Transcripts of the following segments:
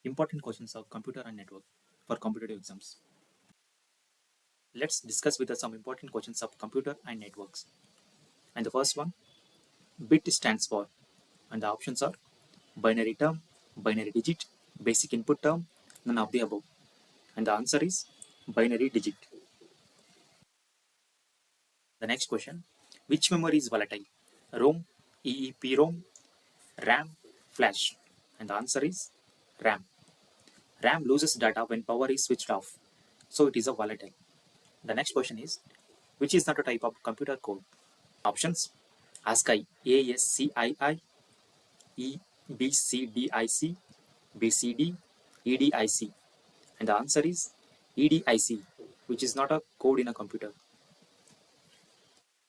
Important questions of computer and network for competitive exams. Let's discuss with us some important questions of computer and networks. And the first one, bit stands for, and the options are binary term, binary digit, basic input term, none of the above. And the answer is binary digit. The next question, which memory is volatile? ROM, EEPROM, RAM, flash. And the answer is RAM. RAM loses data when power is switched off, so it is a volatile. The next question is, which is not a type of computer code? Options, ASCII, ASCII, EBCDIC, BCD, EDIC. And the answer is EDIC, which is not a code in a computer.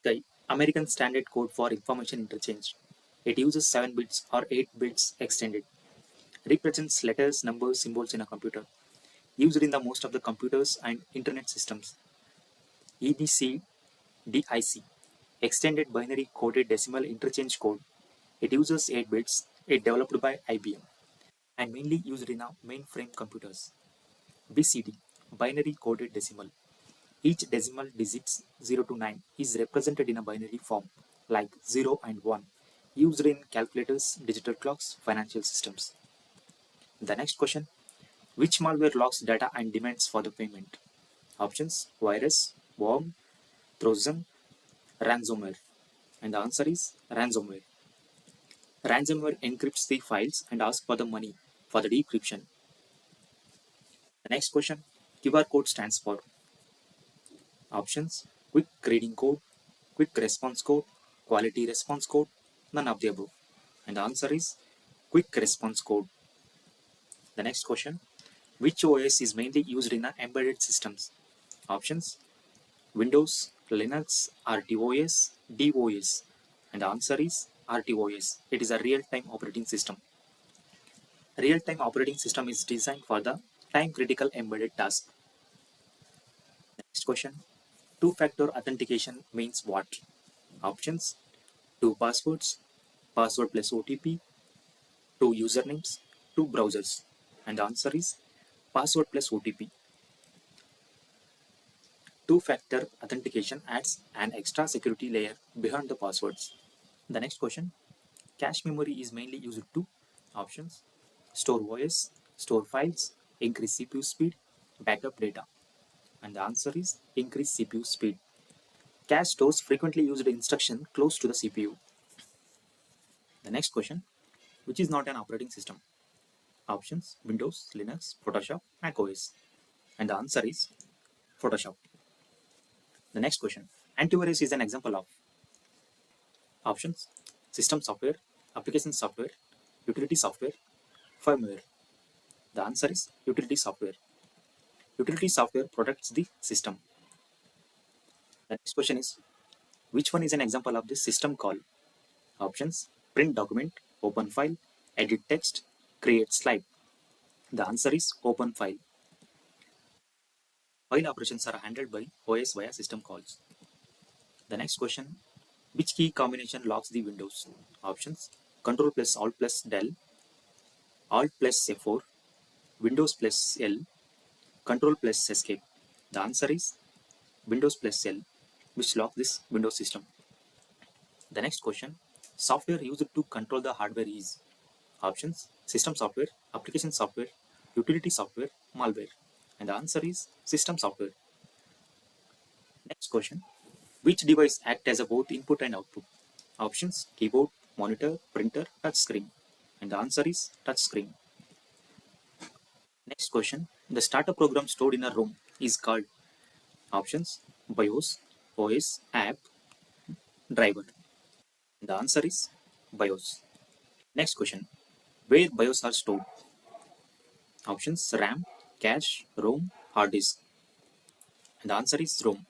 The American Standard Code for Information Interchange. It uses 7 bits or 8 bits extended. Represents letters, numbers, symbols in a computer. Used in the most of the computers and internet systems. EBCDIC, Extended Binary Coded Decimal Interchange Code. It uses 8 bits. It developed by IBM and mainly used in mainframe computers. BCD, Binary Coded Decimal. Each decimal digits 0 to 9 is represented in a binary form like 0 and 1, used in calculators, digital clocks, financial systems. The next question, which malware locks data and demands for the payment? Options, virus, worm, Trojan, ransomware. And the answer is ransomware. Ransomware encrypts the files and asks for the money for the decryption. The next question, QR code stands for. Options, quick reading code, quick response code, quality response code, none of the above. And the answer is quick response code. The next question, which OS is mainly used in embedded systems? Options, Windows, Linux, RTOS, DOS. And the answer is RTOS. It is a real-time operating system. Real-time operating system is designed for the time-critical embedded task. Next question, two-factor authentication means what? Options, two passwords, password plus OTP, two usernames, two browsers. And the answer is password plus OTP. Two-factor authentication adds an extra security layer behind the passwords. The next question, cache memory is mainly used to. Options, store OS, store files, increase CPU speed, backup data. And the answer is increase CPU speed. Cache stores frequently used instruction close to the CPU. The next question, which is not an operating system? Options, Windows, Linux, Photoshop, macOS. And the answer is Photoshop. The next question, antivirus is an example of. Options, system software, application software, utility software, firmware. The answer is utility software. Utility software protects the system. The next question is, which one is an example of this system call? Options, print document, open file, edit text, create slide. The answer is open file. File operations are handled by OS via system calls. The next question, which key combination locks the windows? Options, Control plus Alt plus del, Alt plus F4, Windows plus L, Control plus Escape. The answer is Windows plus L, which lock this Windows system. The next question, software used to control the hardware is. Options, system software, application software, utility software, malware. And the answer is system software. Next question, which device acts as a both input and output? Options, keyboard, monitor, printer, touch screen. And the answer is touch screen. Next question, the starter program stored in a ROM is called. Options, BIOS, OS, app, driver. And the answer is BIOS. Next question, where BIOS are stored? Options, RAM, cache, ROM, hard disk. And the answer is ROM.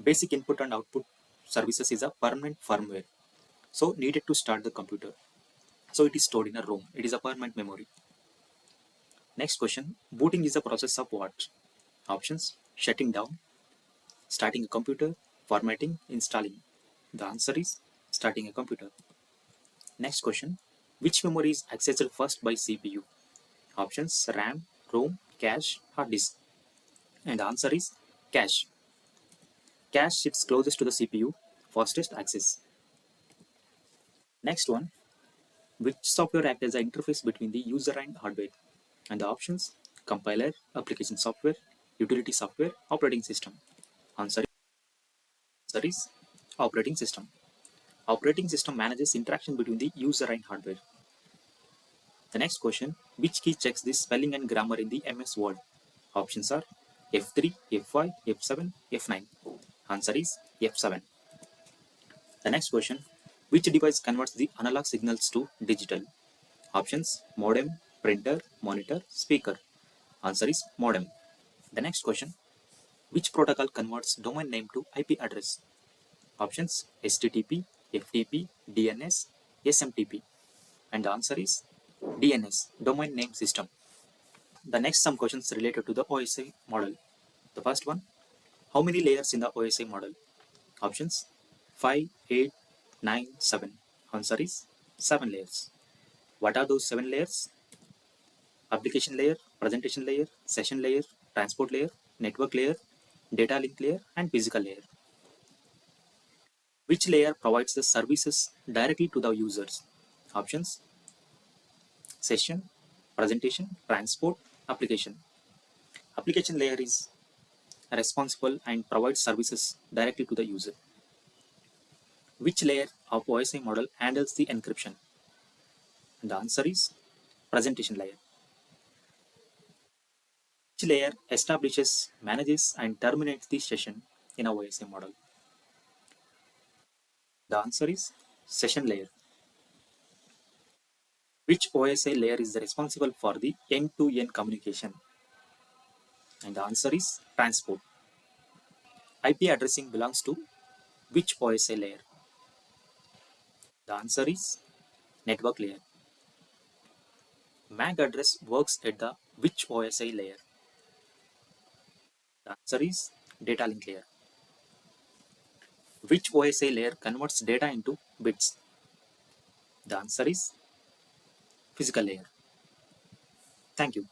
Basic input and output services is a permanent firmware, so needed to start the computer. So it is stored in a ROM. It is a permanent memory. Next question, booting is a process of what? Options, shutting down, starting a computer, formatting, installing. The answer is starting a computer. Next question, which memory is accessed first by CPU? Options RAM, ROM, cache, hard disk. And the answer is cache. Cache sits closest to the CPU, fastest access. Next one, which software acts as an interface between the user and hardware? And the options, compiler, application software, utility software, operating system. Answer is operating system. Operating system manages interaction between the user and hardware. The next question, which key checks the spelling and grammar in the MS Word? Options are F3, F5, F7, F9. Answer is F7. The next question, which device converts the analog signals to digital? Options, modem, printer, monitor, speaker. Answer is modem. The next question, which protocol converts domain name to IP address? Options, HTTP, FTP, DNS, SMTP. And the answer is DNS, domain name system. The next some questions related to the OSI model. The first one, how many layers in the OSI model? Options, 5, 8, 9, 7. Answer is 7 layers. What are those 7 layers? Application layer, presentation layer, session layer, transport layer, network layer, data link layer, and physical layer. Which layer provides the services directly to the users? Options, session, presentation, transport, application. Application layer is responsible and provides services directly to the user. Which layer of OSI model handles the encryption? And the answer is presentation layer. Which layer establishes, manages, and terminates the session in a OSI model? The answer is session layer. Which OSI layer is responsible for the end-to-end communication? And the answer is transport. IP addressing belongs to which OSI layer? The answer is network layer. MAC address works at the which OSI layer? The answer is data link layer. Which OSI layer converts data into bits? The answer is physical layer. Thank you.